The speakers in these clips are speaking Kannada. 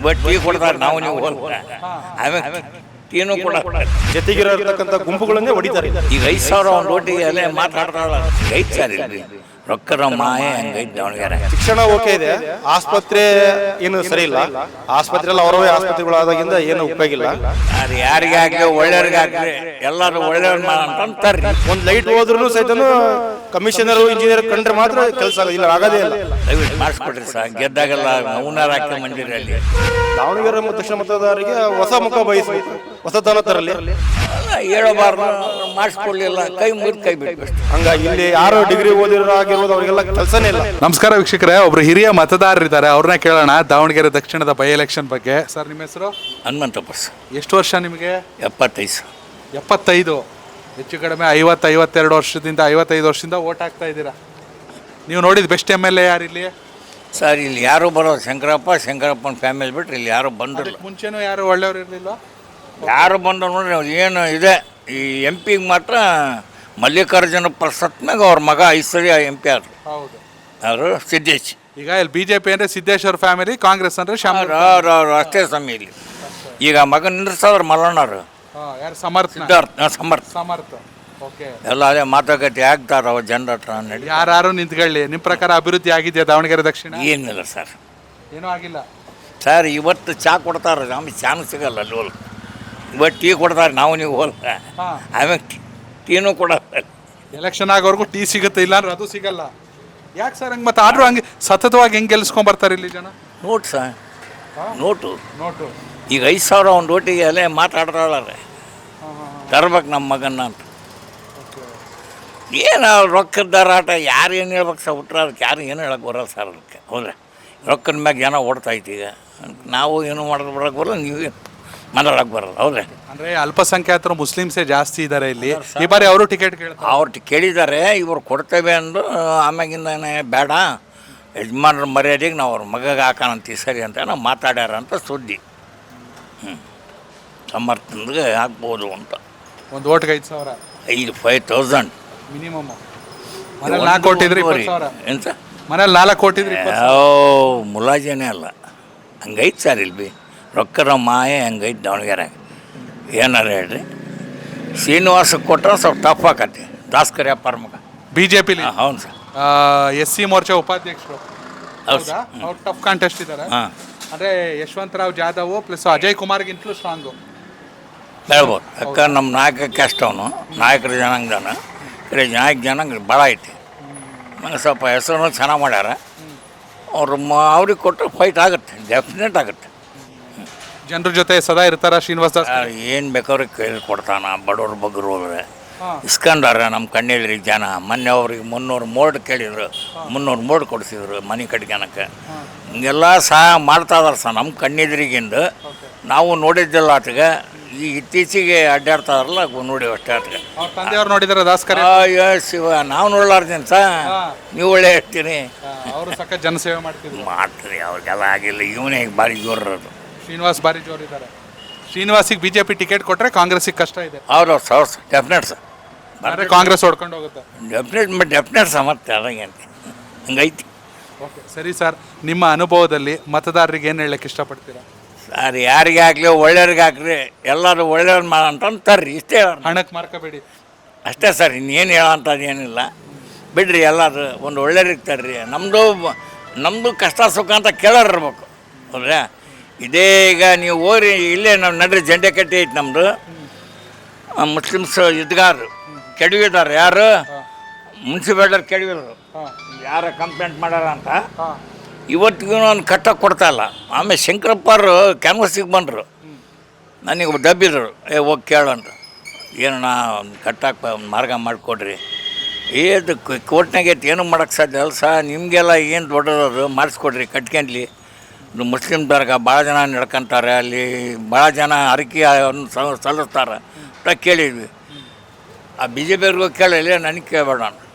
ಇವತ್ತು ಟೀ ಕೊಡ್ತಾರೆ, ನಾವು ನೀವು ಹೋಗ್ತಾರೆ ಆಮೇಲೆ ಟೀನು ಕೂಡ ಜೊತೆಗಿರತಕ್ಕಂಥ ಗುಂಪುಗಳನ್ನೇ ಹೊಡಿತಾರೆ. ಈಗ 5,000 ಒಂದು ಓಟಿಗೆ ಅಲ್ಲೇ ಮಾತಾಡ್ತಾಳ. ಐದು ಸರ್ ಇಲ್ಲಿ ರೊಕ್ಕದ ಮಾಯೆ ಹಂಗೈತೆ ದಾವಣಗೆರೆ. ಶಿಕ್ಷಣ ಓಕೆ ಇದೆ, ಆಸ್ಪತ್ರೆ ಏನು ಸರಿ ಇಲ್ಲ. ಆಸ್ಪತ್ರೆ ಅವರವೇ ಆಸ್ಪತ್ರೆಗಳಾದಾಗಿಂದ ಏನು ಉಪಯೋಗ ಇಲ್ಲ. ಅದು ಯಾರಿಗಾಗಲಿ ಒಳ್ಳೆಯವ್ರಿಗಾಗಲಿ ಎಲ್ಲರೂ ಒಳ್ಳೆಯವ್ರು ಅಂತಾರೆ. ಒಂದು ಲೈಟ್ ಹೋದ್ರೂ ಸಹಿತ ಕಮಿಷನರ್ ಇಂಜಿನಿಯರ್ ಕಂಡ್ರೆ ಮಾತ್ರ ಕೆಲಸ ಇಲ್ಲ, ಆಗೋದೇ ಇಲ್ಲ. ದಯವಿಟ್ಟು ಮಾಡಿಸ್ಕೊಡ್ರಿ ಸರ್, ಗೆದ್ದಾಗೆಲ್ಲ ಹೂನಾರ ಹಾಕಿ ಮಂದಿರ ಅಲ್ಲಿ ದಾವಣಗೆರೆ ಮತ್ತು ದಕ್ಷಿಣ ಮತದಾರರಿಗೆ ಹೊಸ ಮುಖ ಬಯಸಿ ಹೊಸತನ ತರಲಿ. ಹೇಳಬಾರ್ದು, ಮಾಡಿಸ್ಕೊಡ್ಲಿಲ್ಲ, ಕೈ ಮುಗಿದು ಕೈ ಬಿಟ್ಟು. ಹಂಗಾಗಿ ಇಲ್ಲಿ ಯಾರು ಡಿಗ್ರಿ ಓದಿರೋ ಆಗಿರೋದು ಅವರಿಗೆಲ್ಲ ಕೆಲಸನೇ ಇಲ್ಲ. ನಮಸ್ಕಾರ ವೀಕ್ಷಕರೇ, ಒಬ್ರು ಹಿರಿಯ ಮತದಾರರಿದ್ದಾರೆ, ಅವ್ರನ್ನ ಕೇಳೋಣ ದಾವಣಗೆರೆ ದಕ್ಷಿಣದ ಬೈ ಎಲೆಕ್ಷನ್ ಬಗ್ಗೆ. ಸರ್, ನಿಮ್ಮ ಹೆಸರು? ಹನುಮಂತಪ್ಪ ಸರ್. ಎಷ್ಟು ವರ್ಷ ನಿಮಗೆ? 75 ಸರ್. 75. ಹೆಚ್ಚು ಕಡಿಮೆ 50-52 ವರ್ಷದಿಂದ 55 ವರ್ಷದಿಂದ ಓಟ್ ಹಾಕ್ತಾ ಇದ್ದೀರಾ. ನೀವು ನೋಡಿದ ಬೆಸ್ಟ್ MLA ಯಾರು ಇಲ್ಲಿ? ಸರ್, ಇಲ್ಲಿ ಯಾರು ಬರೋದು ಶಂಕರಪ್ಪನ ಫ್ಯಾಮಿಲಿ ಬಿಟ್ರೆ ಇಲ್ಲಿ ಯಾರು ಬಂದಿಲ್ಲ. ಮುಂಚೆನೂ ಯಾರು ಒಳ್ಳೆಯವ್ರು ಇರಲಿಲ್ಲ? ಯಾರು ಬಂದು ನೋಡ್ರಿ ಏನು ಇದೆ ಈ MP ಗೆ ಮಾತ್ರ ಮಲ್ಲಿಕಾರ್ಜುನ ಪ್ರಸಾದ್ ಮ್ಯಾಗ ಅವ್ರ ಮಗ ಐಶ್ವರ್ಯ MP ಆದ್ರು. ಹೌದು, ಅವರು ಸಿದ್ದೇಶ್. ಈಗ ಇಲ್ಲಿ BJP ಅಂದರೆ ಸಿದ್ದೇಶ್ವರ ಫ್ಯಾಮಿಲಿ, ಕಾಂಗ್ರೆಸ್ ಅಂದರೆ ಅವ್ರು ಅಷ್ಟೇ ಸಮಯ ಇಲ್ಲಿ. ಈಗ ಮಗ ನಿಂದ್ರಿಸೋರು ಮಲ್ಲಣ್ಣವ್ರು, ಯಾರು? ಸಮರ್ಥ. ಸಮರ್ಥ. ಓಕೆ. ಎಲ್ಲ ಅದೇ ಮಾತುಕತೆ ಆಗ್ತಾರ ಅವ್ರ ಜನರ ಹತ್ರ ನಡಿ. ಯಾರು ನಿಂತ್ಕೊಳ್ಳಿ, ನಿಮ್ಮ ಪ್ರಕಾರ ಅಭಿವೃದ್ಧಿ ಆಗಿದೆಯಾ ದಾವಣಗೆರೆ ದಕ್ಷಿಣ? ಏನಿಲ್ಲ ಸರ್, ಏನೂ ಆಗಿಲ್ಲ ಸರ್. ಇವತ್ತು ಚಾ ಕೊಡ್ತಾರೆ, ನಮಗೆ ಚಾನು ಸಿಗಲ್ಲ ಅಲ್ಲಿ ಹೋಲ್. ಇವತ್ತು ಟೀ ಕೊಡ್ತಾರೆ, ನಾವು ನೀವು ಹೋಲ್. ಆಮೇಲೆ ಟೀನು ಕೊಡಲ್ಲ. ಎಲೆಕ್ಷನ್ ಆಗೋವರೆಗೂ ಟೀ ಸಿಗುತ್ತೆ, ಇಲ್ಲ ಅಂದ್ರೆ ಅದು ಸಿಗಲ್ಲ. ಯಾಕೆ ಸರ್ ಹಂಗೆ? ಮತ್ತೆ ಆದ್ರೂ ಹಂಗೆ ಸತತವಾಗಿ ಹೆಂಗೆ ಗೆಲ್ಸ್ಕೊಂಬರ್ತಾರೆ ಇಲ್ಲಿ ಜನ? Note sir, note. ಈಗ 5,000 ಒಂದು ಓಟಿಗೆ ಅಲ್ಲೇ ಮಾತಾಡ್ತಾಳೆ. ತರ್ಬೇಕು ನಮ್ಮ ಮಗನ್ನ ಅಂತ. ಏನು ರೊಕ್ಕದಾರಾಟ, ಯಾರು ಏನು ಹೇಳ್ಬೇಕು ಸರ್? ಹುಟ್ರ ಅದಕ್ಕೆ ಯಾರು ಏನು ಹೇಳಕ್ಕೆ ಬರಲ್ಲ ಸರ್. ಅದಕ್ಕೆ ಹೌದ್ರೆ ರೊಕ್ಕದ ಮ್ಯಾಗ ಜನ ಓಡ್ತಾಯ್ತು. ಈಗ ನಾವು ಏನು ಮಾಡೋದು ಬರೋಕ್ಕೆ ಬರಲ್ಲ, ನೀವು ಮಾತಾಡೋಕ್ಕೆ ಬರಲ್ಲ. ಹೌದ್ರೆ ಅಂದರೆ ಅಲ್ಪಸಂಖ್ಯಾತರು ಮುಸ್ಲಿಮ್ಸೇ ಜಾಸ್ತಿ ಇದ್ದಾರೆ ಇಲ್ಲಿ. ಈ ಬಾರಿ ಅವರು ಟಿಕೆಟ್ ಕೇಳ್ತಾರೆ. ಅವ್ರು ಕೇಳಿದ್ದಾರೆ, ಇವರು ಕೊಡ್ತೇವೆ ಅಂದು ಆಮ್ಯಾಗಿಂದಾನೆ ಬೇಡ, ಯಜಮಾನ್ರ ಮರ್ಯಾದೆಗೆ ನಾವು ಅವ್ರ ಮಗಗೆ ಹಾಕೋಣಂತೀವಿ ಸರಿ ಅಂತ ನಾವು ಮಾತಾಡ್ಯಾರ ಅಂತ ಸುದ್ದಿ. ಸಮರ್ಥನ್ಗೆ ಹಾಕ್ಬೋದು ಅಂತ. ಒಂದು ಓಟ್ಗೆ 5,000? 5,000 ಮಿನಿಮಮ್. ಮನೇಲಿ 4 ಕೊಟ್ಟಿದ್ರಿ 20,000. ಏನು ಸರ್? ಮನೇಲಿ 4 ಕೊಟ್ಟಿದ್ರಿ. ಮುಲಾಜೇನೇ ಅಲ್ಲ, ಹಂಗೈತೆ ಸರ್. ಇಲ್ಲಿ ರೊಕ್ಕದ ಮಾಯೆ ಹಂಗೈತೆ ದಾವಣಗೆರೆ. ಏನಾರ ಹೇಳ್ರಿ, ಶ್ರೀನಿವಾಸಕ್ಕೆ ಕೊಟ್ಟರೆ ಸ್ವಲ್ಪ ಟಫ್ ಆಕತಿ. ದಾಸ್ಕರ್ ವ್ಯಾಪಾರ ಮಗ BJP. ಹೌದು ಸರ್. SC ಮೋರ್ಚಾ ಉಪಾಧ್ಯಕ್ಷರು. ಹೌದು, ಅವ್ರು ಟಫ್ ಕಾಂಟೆಸ್ಟ್ ಇದ್ದಾರೆ. ಅಂದರೆ ಯಶವಂತರಾವ್ ಜಾಧವ್ ಪ್ಲಸ್ ಅಜಯ್ ಕುಮಾರ್ಗಿಂತಲೂ ಸ್ಟ್ರಾಂಗು ಹೇಳ್ಬೋದು. ಯಾಕಂದ್ರೆ ನಮ್ಮ ನಾಯಕಕ್ಕೆ ಅಷ್ಟವನು ನಾಯಕರ ಜನಾಂಗದಾನ, ನಾಯಕ ಜನಾಂಗ ಭಾಳ ಐತಿ. ನಂಗೆ ಸ್ವಲ್ಪ ಹೆಸರು ಚೆನ್ನಾಗಿ ಮಾಡ್ಯಾರ. ಅವ್ರು ಅವ್ರಿಗೆ ಕೊಟ್ಟರೆ ಫೈಟ್ ಆಗುತ್ತೆ, ಡೆಫಿನೆಟ್ ಆಗುತ್ತೆ. ಜನರ ಜೊತೆ ಸದಾ ಇರ್ತಾರ ಶ್ರೀನಿವಾಸ ದಾಸ್? ಏನು ಬೇಕಾದ್ರಿಗೆ ಕೇಳಿ ಕೊಡ್ತಾನ. ಬಡವ್ರ ಬಗ್ಗರು ಹೋದ್ರೆ ಇಸ್ಕೊಂಡಾರ ನಮ್ಮ ಕಣ್ಣೆಲ್ರಿಗೆ ಜನ. ಮೊನ್ನೆ ಅವ್ರಿಗೆ 300 ಮೋಡ್ ಕೇಳಿದ್ರು, 300 ಮೋಡ್ ಕೊಡಿಸಿದ್ರು ಮನೆ ಕಟ್ಕೊಳಕ್ಕೆ. ಹಿಂಗೆಲ್ಲ ಸಹಾಯ ಮಾಡ್ತಾ ಇದಾರೆ ಸರ್ ನಮ್ಮ ಕಣ್ಣೆದ್ರಿಗಿಂದ. ನಾವು ನೋಡಿದ್ದಿಲ್ಲ ಆತಗೆ, ಈ ಇತ್ತೀಚೆಗೆ ಅಡ್ಡಾಡ್ತಾರಲ್ಲ ನೋಡಿವಿ ಅಷ್ಟೇ ಆತಗೆ. ತಂದೆಯವ್ರು ನೋಡಿದಾರೆ ದಾಸ್ಕರ್? ಶಿವ, ನಾವು ನೋಡ್ಲಾರ್ದೇನು ಸರ್, ನೀವು ಒಳ್ಳೆ ಹೇಳ್ತೀನಿ. ಅವರು ಸಖತ್ ಜನಸೇವೆ ಮಾಡ್ತೀರಿ. ಅವ್ರಿಗೆಲ್ಲ ಆಗಿಲ್ಲ, ಇವನೇ ಭಾರಿ ಜೋರಿರೋದು. ಶ್ರೀನಿವಾಸ್ ಭಾರಿ ಜೋರಿದ್ದಾರೆ. ಶ್ರೀನಿವಾಸಿಗೆ BJP ಟಿಕೆಟ್ ಕೊಟ್ಟರೆ ಕಾಂಗ್ರೆಸ್ಸಿಗೆ ಕಷ್ಟ ಇದೆ. ಹೌದು ಸರ್, ಡೆಫಿನೆಟ್ ಸರ್. ಅಂದರೆ ಕಾಂಗ್ರೆಸ್ ಹೊಡ್ಕೊಂಡು ಹೋಗುತ್ತೆ. ಡೆಫಿನೆಟ್ ಸಮರ್ಥ್ಯ ಅದಂಗೆ ಅಂತ ಹಂಗೈತಿ. ಓಕೆ, ಸರಿ ಸರ್. ನಿಮ್ಮ ಅನುಭವದಲ್ಲಿ ಮತದಾರರಿಗೆ ಏನು ಹೇಳಕ್ಕೆ ಇಷ್ಟಪಡ್ತೀರಾ? ಸರ್, ಯಾರಿಗೆ ಹಾಕ್ಲಿ ಒಳ್ಳೆಯವ್ರಿಗೆ ಹಾಕ್ರಿ, ಎಲ್ಲರೂ ಒಳ್ಳೆಯವ್ರು ಮಾಡಂತರ್ರಿ, ಇಷ್ಟೇ. ಹಣಕ್ಕೆ ಮಾರ್ಕಬೇಡಿ ಅಷ್ಟೇ ಸರ್, ಇನ್ನೇನು ಹೇಳೋಂಥದ್ದು ಏನಿಲ್ಲ. ಬಿಡ್ರಿ, ಎಲ್ಲರೂ ಒಂದು ಒಳ್ಳೆಯವ್ರಿಗೆ ತರ್ರಿ. ನಮ್ಮದು ಕಷ್ಟ ಸುಖ ಅಂತ ಕೇಳೋರಿರ್ಬೇಕು. ಹೌದ್ರಾ? ಇದೇ ಈಗ ನೀವು ಹೋಗ್ರಿ, ಇಲ್ಲೇ ನಾವು ನಡ್ರಿ ಜಂಡೆ ಕಟ್ಟಿ ಐತೆ ನಮ್ಮದು. ಮುಸ್ಲಿಮ್ಸ್ ಇದ್ಗಾರು ಕೆಡವಿದ್ದಾರೆ. ಯಾರು? ಮುನ್ಸಿಪಾಲ್ಟರ್ ಕೆಡವಿದ್ರು. ಯಾರ ಕಂಪ್ಲೇಂಟ್ ಮಾಡ್ಯಾರ ಅಂತ ಇವತ್ತಿಗೂ ಒಂದು ಕಟ್ಟಕ್ಕೆ ಕೊಡ್ತಾಯಿಲ್ಲ. ಆಮೇಲೆ ಶಂಕರಪ್ಪರು ಕ್ಯಾನ್ವಸಿಗೆ ಬಂದರು, ನನಗೆ ದಬ್ಬಿದ್ರು, ಹೋಗಿ ಕೇಳಂತ. ಏನಣ್ಣ ಒಂದು ಕಟ್ಟಕ್ಕೆ ಒಂದು ಮಾರ್ಗ ಮಾಡಿಕೊಡ್ರಿ. ಏದು ಕೋರ್ಟ್ನಾಗೆ ಏನು ಮಾಡೋಕ್ಕೆ ಸಾಧ್ಯ ಅಲ್ಲ ಸರ್, ನಿಮಗೆಲ್ಲ ಏನು ದೊಡ್ಡದದು ಮಾಡಿಸ್ಕೊಡ್ರಿ, ಕಟ್ಕೊಂಡ್ಲಿ. ಮುಸ್ಲಿಮ್ ದರ್ಗಾ ಭಾಳ ಜನ ನಡ್ಕೊಂತಾರೆ, ಅಲ್ಲಿ ಭಾಳ ಜನ ಹರಕೆ ಸಲ್ಲಿಸ್ತಾರೆ ಅಂತ ಕೇಳಿದ್ವಿ. ಆ BJP ಅವ್ರಿಗೂ ಕೇಳಿಲ್ಲ, ನನಗೆ ಕೇಳಬೇಡ.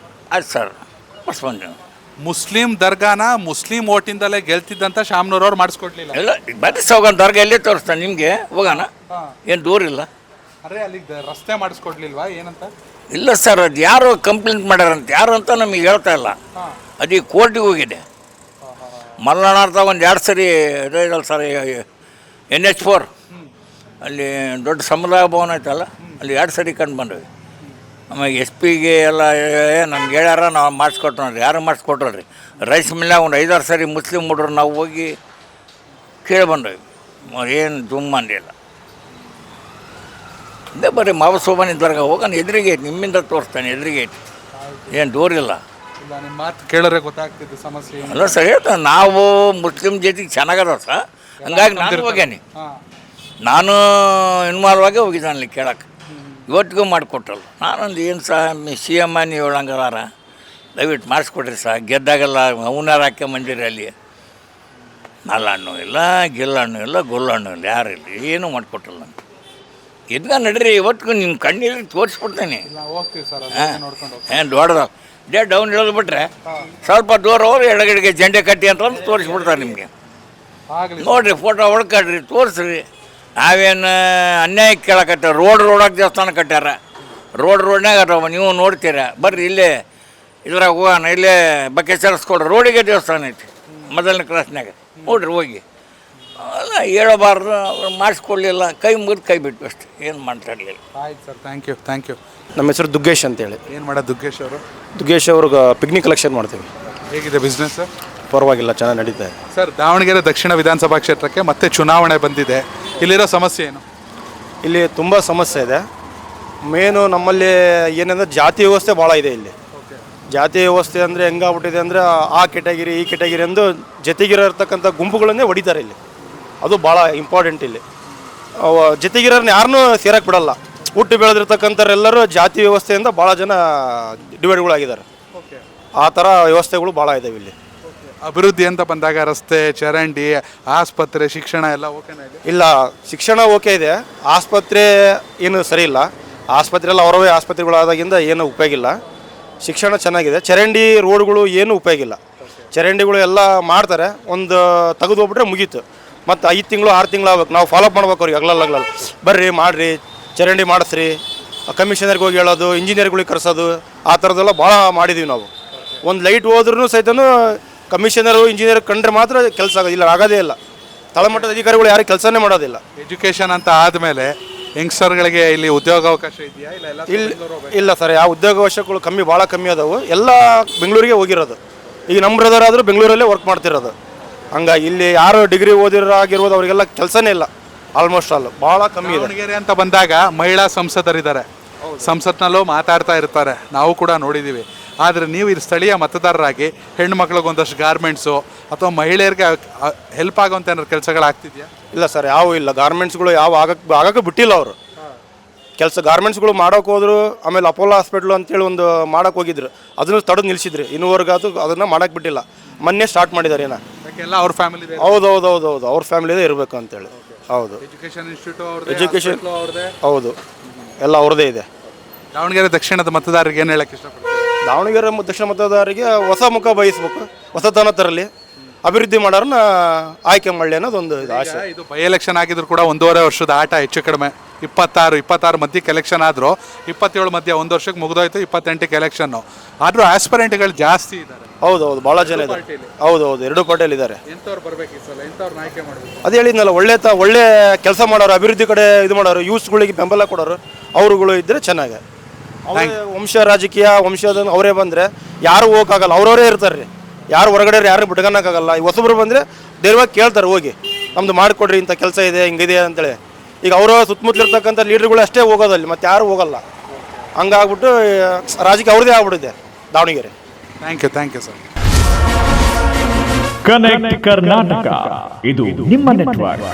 ಆಯ್ತು ಸರ್, ಮಾಡಿಸ್ಬಂದು. ಮುಸ್ಲಿಂ ದರ್ಗಾನ ಮುಸ್ಲಿಂ ಓಟಿಂದಲೇ ಗೆಲ್ತಿದ್ದಂತ ಶಾಮ್ನೂರವ್ರು ಮಾಡಿಸ್ಕೊಡ್ಲಿಲ್ಲ. ಎಲ್ಲ ಬರೀ ಹೋಗೋಣ, ದರ್ಗಾ ಎಲ್ಲೇ ತೋರಿಸ್ತಾನೆ ನಿಮಗೆ, ಹೋಗೋಣ, ಏನು ದೂರ ಇಲ್ಲ. ಅರೆ, ಅಲ್ಲಿಗೆ ರಸ್ತೆ ಮಾಡಿಸ್ಕೊಡ್ಲಿಲ್ವಾ? ಏನಂತ? ಇಲ್ಲ ಸರ್, ಅದು ಯಾರು ಕಂಪ್ಲೇಂಟ್ ಮಾಡ್ಯಾರಂತ, ಯಾರು ಅಂತ ನಮಗೆ ಹೇಳ್ತಾ ಇಲ್ಲ. ಅದು ಕೋರ್ಟಿಗೆ ಹೋಗಿದೆ. ಮಲ್ಲಣ್ಣಾರ್ಥ ಒಂದು 2 ಸರಿ ಇದಲ್ಲ ಸರ್, NH4 ಅಲ್ಲಿ ದೊಡ್ಡ ಸಮುದಾಯ ಭವನ ಐತಲ್ಲ, ಅಲ್ಲಿ 2 ಸರಿ ಕಂಡು ಬಂದ್ವಿ. ಆಮೇಲೆ SP ಎಲ್ಲ ನಮ್ಗೆ ಹೇಳ್ಯಾರ, ನಾವು ಮಾಡಿಸ್ಕೊಟ್ಟು ನೋಡ್ರಿ. ಯಾರು ಮಾಡಿಸ್ಕೊಟ್ರಲ್ರಿ? ರೈಸ್ ಮಿಲ್ಲಾಗ ಒಂದು 5-6 ಸರಿ ಮುಸ್ಲಿಂ ಹುಡ್ರು ನಾವು ಹೋಗಿ ಕೇಳಿ ಬಂದ್ವಿ. ಏನು ಜುಮ್ ಅಂದಿಲ್ಲ. ಇದೇ ಬರೀ ಮಾವಸೋಬಾನಿ ದರ್ಗಾ ಹೋಗೋಣ, ಎದುರಿಗೆ ಐತಿ, ನಿಮ್ಮಿಂದ ತೋರಿಸ್ತಾನೆ, ಎದುರಿಗೆ ಐತಿ, ಏನು ದೂರಿಲ್ಲ. ಇಲ್ಲ, ನಿಮ್ಮ ಮಾತು ಕೇಳಿದ್ರೆ ಗೊತ್ತಾಗ್ತಿದ್ದು ಸಮಸ್ಯೆ ಏನು. ಅಲ್ಲ ಸರ್, ಹೇಳ್ತಾನೆ ನಾವು ಮುಸ್ಲಿಂ ಜೊತೆಗೆ ಚೆನ್ನಾಗದ ಸರ್. ಹಂಗಾಗಿ ನಾನು ಹೋಗ್ಯಾನಿ, ನಾನು ಇನ್ವಾಲ್ವ್ ಆಗಿ ಹೋಗಿದ್ದಾನೆ ಅಲ್ಲಿ ಕೇಳಕ್ಕೆ. ಇವತ್ತಿಗೂ ಮಾಡಿಕೊಟ್ರಲ್ಲ. ನಾನೊಂದು ಏನು CM ನೀವು ಹೇಳಂಗಾರ ದಯವಿಟ್ಟು ಮಾಡಿಸ್ಕೊಡ್ರಿ ಸರ್, ಗೆದ್ದಾಗೆಲ್ಲ ಅವನಾರು ಹಾಕ್ಯಂಬಂದಿರಿ. ಅಲ್ಲಿ ನಲ್ಲಹಣ್ಣು ಇಲ್ಲ, ಗಿಲ್ಲಹಣ್ಣು ಇಲ್ಲ, ಗೊಲ್ಲಹಣ್ಣು ಇಲ್ಲ, ಯಾರು ಇಲ್ಲ, ಏನೂ ಮಾಡಿಕೊಟ್ರಲ್ಲ. ನನಗೆ ಎದ್ಗ ನಡ್ರಿ, ಇವತ್ತಿಗೂ ನಿಮ್ಮ ಕಣ್ಣಿಲ್ಲಿ ತೋರಿಸ್ಬಿಡ್ತೇನೆ. ಏನು ದೊಡ್ಡದ ಡೌನ್ ಇಳಿದು ಬಿಟ್ರೆ ಸ್ವಲ್ಪ ದೂರ ಅವ್ರು ಎಡಗಡೆಗೆ ಜಂಡೆ ಕಟ್ಟಿ ಅಂತ ತೋರಿಸ್ಬಿಡ್ತಾರೆ ನಿಮಗೆ. ನೋಡಿರಿ, ಫೋಟೋ ಹೊಡ್ಕೊಡ್ರಿ, ತೋರಿಸ್ರಿ. ನಾವೇನು ಅನ್ಯಾಯಕ್ಕೆ ಕೇಳಕತ್ತ. ರೋಡಾಗ ದೇವಸ್ಥಾನ ಕಟ್ಟ್ಯಾರ, ರೋಡ್ನಾಗ ಅದಾವ, ನೀವು ನೋಡ್ತೀರ. ಬರ್ರಿ ಇಲ್ಲೇ ಇದ್ರಾಗ ಹೋಗೋಣ, ಇಲ್ಲೇ ಬಕೆಸರಿಸ್ಕೊಡ್ರಿ, ರೋಡಿಗೆ ದೇವಸ್ಥಾನ ಐತಿ ಮೊದಲನೇ ಕ್ರಾಸ್ನಾಗ, ನೋಡ್ರಿ ಹೋಗಿ. ಅಲ್ಲ ಹೇಳಬಾರ್ದು, ಮಾಡಿಸ್ಕೊಡ್ಲಿಲ್ಲ, ಕೈ ಮುಗಿದು ಕೈ ಬಿಟ್ಟು ಅಷ್ಟೇ, ಏನು ಮಾತಾಡಲಿಲ್ಲ. ಆಯ್ತು ಸರ್, ಥ್ಯಾಂಕ್ ಯು. ನಮ್ಮ ಹೆಸರು ದುಗ್ಗೇಶ್ ಅಂತೇಳಿ. ಏನು ಮಾಡೋದು ದುಗ್ಗೇಶ್ ಅವರು? ದುಗ್ಗೇಶ್ ಅವ್ರಿಗೆ ಪಿಕ್ನಿಕ್ ಕಲೆಕ್ಷನ್ ಮಾಡ್ತೀವಿ. ಹೇಗಿದೆ ಬಿಸ್ನೆಸ್? ಪರವಾಗಿಲ್ಲ, ಚೆನ್ನಾಗಿ ನಡೀತಾ ಇದೆ ಸರ್. ದಾವಣಗೆರೆ ದಕ್ಷಿಣ ವಿಧಾನಸಭಾ ಕ್ಷೇತ್ರಕ್ಕೆ ಮತ್ತೆ ಚುನಾವಣೆ ಬಂದಿದೆ. ಇಲ್ಲಿರೋ ಸಮಸ್ಯೆ ಏನು? ಇಲ್ಲಿ ತುಂಬ ಸಮಸ್ಯೆ ಇದೆ. ಮೇನು ನಮ್ಮಲ್ಲಿ ಏನಂದರೆ ಜಾತಿ ವ್ಯವಸ್ಥೆ ಭಾಳ ಇದೆ ಇಲ್ಲಿ. ಜಾತಿ ವ್ಯವಸ್ಥೆ ಅಂದರೆ ಹೆಂಗಾಗ್ಬಿಟ್ಟಿದೆ ಅಂದರೆ ಆ ಕೆಟಗಿರಿ ಈ ಕೆಟಗಿರಿ ಎಂದು ಜೊತೆಗಿರತಕ್ಕಂಥ ಗುಂಪುಗಳನ್ನೇ ಹೊಡಿತಾರೆ ಇಲ್ಲಿ. ಅದು ಭಾಳ ಇಂಪಾರ್ಟೆಂಟ್ ಇಲ್ಲಿ. ಜೊತೆಗಿರೋರ್ನ ಯಾರನ್ನೂ ಸೇರಕ್ಕೆ ಬಿಡಲ್ಲ. ಹುಟ್ಟು ಬೆಳೆದಿರ್ತಕ್ಕಂಥವ್ರೆಲ್ಲರೂ ಜಾತಿ ವ್ಯವಸ್ಥೆಯಿಂದ ಭಾಳ ಜನ ಡಿವೈಡ್ಗಳಾಗಿದ್ದಾರೆ. ಆ ಥರ ವ್ಯವಸ್ಥೆಗಳು ಭಾಳ ಇದ್ದಾವೆ ಇಲ್ಲಿ. ಅಭಿವೃದ್ಧಿ ಅಂತ ಬಂದಾಗ ರಸ್ತೆ, ಚರಂಡಿ, ಆಸ್ಪತ್ರೆ, ಶಿಕ್ಷಣ ಎಲ್ಲ ಓಕೆನಾ ಇದೆ? ಇಲ್ಲ, ಶಿಕ್ಷಣ ಓಕೆ ಇದೆ, ಆಸ್ಪತ್ರೆ ಏನು ಸರಿ ಇಲ್ಲ. ಆಸ್ಪತ್ರೆ ಎಲ್ಲ ಅವರವೇ ಆಸ್ಪತ್ರೆಗಳಾದಾಗಿಂದ ಏನು ಉಪಯೋಗ ಇಲ್ಲ. ಶಿಕ್ಷಣ ಚೆನ್ನಾಗಿದೆ. ಚರಂಡಿ ರೋಡ್ಗಳು ಏನು ಉಪಯೋಗ ಇಲ್ಲ. ಚರಂಡಿಗಳು ಎಲ್ಲ ಮಾಡ್ತಾರೆ, ಒಂದು ತೆಗೆದು ಹೋಗ್ಬಿಟ್ರೆ ಮುಗೀತು. ಮತ್ತು 5 ತಿಂಗಳು 6 ತಿಂಗಳು ಆಗ್ಬೇಕು, ನಾವು ಫಾಲೋಅಪ್ ಮಾಡ್ಬೇಕು ಅವ್ರಿಗೆ. ಅಗ್ಲಲ್ಲ ಬರ್ರಿ ಮಾಡಿರಿ, ಚರಂಡಿ ಮಾಡಿಸ್ರಿ, ಕಮಿಷನರ್ಗೆ ಹೋಗಿ ಹೇಳೋದು, ಇಂಜಿನಿಯರ್ಗಳಿಗೆ ಕರೆಸೋದು, ಆ ಥರದ್ದೆಲ್ಲ ಭಾಳ ಮಾಡಿದ್ದೀವಿ ನಾವು. ಒಂದು ಲೈಟ್ ಹೋದ್ರೂ ಸಹಿತನೂ ಕಮಿಷನರು ಇಂಜಿನಿಯರ್ ಕಂಡ್ರೆ ಮಾತ್ರ ಕೆಲಸ ಆಗೋದಿಲ್ಲ, ಆಗೋದೇ ಇಲ್ಲ. ತಳಮಟ್ಟದ ಅಧಿಕಾರಿಗಳು ಯಾರು ಕೆಲಸನೇ ಮಾಡೋದಿಲ್ಲ. ಎಜುಕೇಷನ್ ಅಂತ ಆದಮೇಲೆ ಯಂಗ್ಸ್ಟರ್ಗಳಿಗೆ ಇಲ್ಲಿ ಉದ್ಯೋಗಾವಕಾಶ ಇದೆಯಾ? ಇಲ್ಲ ಸರ್, ಯಾವ ಉದ್ಯೋಗಾವಕಾಶಗಳು ಭಾಳ ಕಮ್ಮಿ ಅದಾವು. ಎಲ್ಲ ಬೆಂಗಳೂರಿಗೆ ಹೋಗಿರೋದು. ಈಗ ನಮ್ಮ ಬ್ರದರ್ ಆದರೂ ಬೆಂಗಳೂರಲ್ಲೇ ವರ್ಕ್ ಮಾಡ್ತಿರೋದು. ಹಂಗಾಗಿ ಇಲ್ಲಿ ಯಾರು ಡಿಗ್ರಿ ಓದಿರೋಗಿರ್ಬೋದು ಅವರಿಗೆಲ್ಲ ಕೆಲಸನೇ ಇಲ್ಲ. ಆಲ್ಮೋಸ್ಟ್ ಆಲ್ ಭಾಳ ಕಮ್ಮಿ ಇದೆ. ದಾವಣಗೆರೆ ಅಂತ ಬಂದಾಗ ಮಹಿಳಾ ಸಂಸದರಿದ್ದಾರೆ, ಸಂಸತ್ನಲ್ಲೂ ಮಾತಾಡ್ತಾ ಇರ್ತಾರೆ, ನಾವು ಕೂಡ ನೋಡಿದ್ದೀವಿ. ಆದರೆ ನೀವು ಇಲ್ಲಿ ಸ್ಥಳೀಯ ಮತದಾರರಾಗಿ ಹೆಣ್ಣು ಮಕ್ಳಿಗೊಂದಷ್ಟು ಗಾರ್ಮೆಂಟ್ಸು ಅಥವಾ ಮಹಿಳೆಯರಿಗೆ ಹೆಲ್ಪ್ ಆಗೋಂಥ ಏನಾದ್ರು ಕೆಲಸಗಳಾಗ್ತಿದೆಯಾ? ಇಲ್ಲ ಸರ್, ಯಾವ ಇಲ್ಲ. ಗಾರ್ಮೆಂಟ್ಸ್ಗಳು ಯಾವ ಆಗಕ್ಕೆ ಬಿಟ್ಟಿಲ್ಲ ಅವರು ಕೆಲಸ. ಗಾರ್ಮೆಂಟ್ಸ್ಗಳು ಮಾಡೋಕೆ ಹೋದ್ರು. ಆಮೇಲೆ ಅಪೋಲೋ ಹಾಸ್ಪಿಟ್ಲು ಅಂತೇಳಿ ಒಂದು ಮಾಡೋಕೆ ಹೋಗಿದ್ರು, ಅದನ್ನು ತಡೆದು ನಿಲ್ಲಿಸಿದ್ರಿ. ಇನ್ನೂವರೆಗೂ ಅದನ್ನು ಮಾಡೋಕ್ಕೆ ಬಿಟ್ಟಿಲ್ಲ. ಮೊನ್ನೆ ಸ್ಟಾರ್ಟ್ ಮಾಡಿದ್ದಾರೆ ಏನೋ. ಎಲ್ಲ ಅವ್ರ ಫ್ಯಾಮಿಲಿ? ಹೌದು, ಅವ್ರ ಫ್ಯಾಮಿಲಿದೇ ಇರಬೇಕು ಅಂತೇಳಿ. ಹೌದು, ಎಜುಕೇಷನ್ ಹೌದು, ಎಲ್ಲ ಅವ್ರದ್ದೇ ಇದೆ. ದಾವಣಗೆರೆ ದಕ್ಷಿಣದ ಮತದಾರರಿಗೆ ಏನು ಹೇಳಕ್ಕೆ ಇಷ್ಟಪಡ್ತೀವಿ? ದಾವಣಗೆರೆ ದಕ್ಷಿಣ ಮತದಾರರಿಗೆ ಹೊಸ ಮುಖ ಬಯಸ್ಬೇಕು, ಹೊಸತನ ತರಲಿ, ಅಭಿವೃದ್ಧಿ ಮಾಡೋರನ್ನ ಆಯ್ಕೆ ಮಾಡಲಿ ಅನ್ನೋದೊಂದು ಆಸೆ. ಇದು ಬೈ ಎಲೆಕ್ಷನ್ ಆಗಿದ್ರು ಕೂಡ 1.5 ವರ್ಷದ ಆಟ. ಹೆಚ್ಚು ಕಡಿಮೆ 26 ಮಧ್ಯಕ್ಕೆ ಎಲೆಕ್ಷನ್ ಆದರೂ 27 ಮಧ್ಯೆ 1 ವರ್ಷಕ್ಕೆ ಮುಗಿದೋಯ್ತು. 28ಕ್ಕೆ ಎಲೆಕ್ಷನ್ನು ಆದರೂ ಆಸ್ಪರೆಂಟ್ಗಳು ಜಾಸ್ತಿ ಇದ್ದಾರೆ. ಹೌದು, ಭಾಳ ಜನ ಇದ್ದಾರೆ. ಹೌದು, 2 ಪಾರ್ಟಿಯಲ್ಲಿ ಇದ್ದಾರೆ. ಎಂಥವ್ರು ಬರಬೇಕು ಈ ಸಲ? ಎಂಥವ್ರನ್ನ ಆಯ್ಕೆ ಮಾಡಬೇಕು? ಅದು ಹೇಳಿದ್ನಲ್ಲ, ಒಳ್ಳೆ ಕೆಲಸ ಮಾಡೋರು, ಅಭಿವೃದ್ಧಿ ಕಡೆ ಇದು ಮಾಡೋರು, ಯೂತ್ಸ್ಗಳಿಗೆ ಬೆಂಬಲ ಕೊಡೋರು ಅವರುಗಳು ಇದ್ದರೆ ಚೆನ್ನಾಗಿ. ವಂಶ ರಾಜಕೀಯ ವಂಶದ ಅವರೇ ಬಂದರೆ ಯಾರು ಹೋಗೋಕ್ಕಾಗಲ್ಲ, ಅವರವರೇ ಇರ್ತಾರೆ ರೀ. ಯಾರು ಹೊರಗಡೆ ಯಾರು ಬಿಟ್ಕೊಳಕ್ಕಾಗಲ್ಲ. ಈ ಹೊಸಬ್ರು ಬಂದರೆ ಧೈರ್ಯವಾಗಿ ಕೇಳ್ತಾರೆ, ಹೋಗಿ ನಮ್ಮದು ಮಾಡಿಕೊಡ್ರಿ, ಇಂಥ ಕೆಲಸ ಇದೆ, ಹಿಂಗಿದೆ ಅಂತೇಳಿ. ಈಗ ಅವರು ಸುತ್ತಮುತ್ತಲಿರ್ತಕ್ಕಂಥ ಲೀಡ್ರುಗಳು ಅಷ್ಟೇ ಹೋಗೋದಲ್ಲಿ, ಮತ್ತು ಯಾರು ಹೋಗಲ್ಲ. ಹಂಗಾಗ್ಬಿಟ್ಟು ರಾಜಕೀಯ ಅವ್ರದ್ದೇ ಆಗ್ಬಿಟ್ಟಿದೆ Davangere. Thank you sir. Connect Karnataka, ಇದು ನಿಮ್ಮ ನೆಟ್ವರ್ಕ್.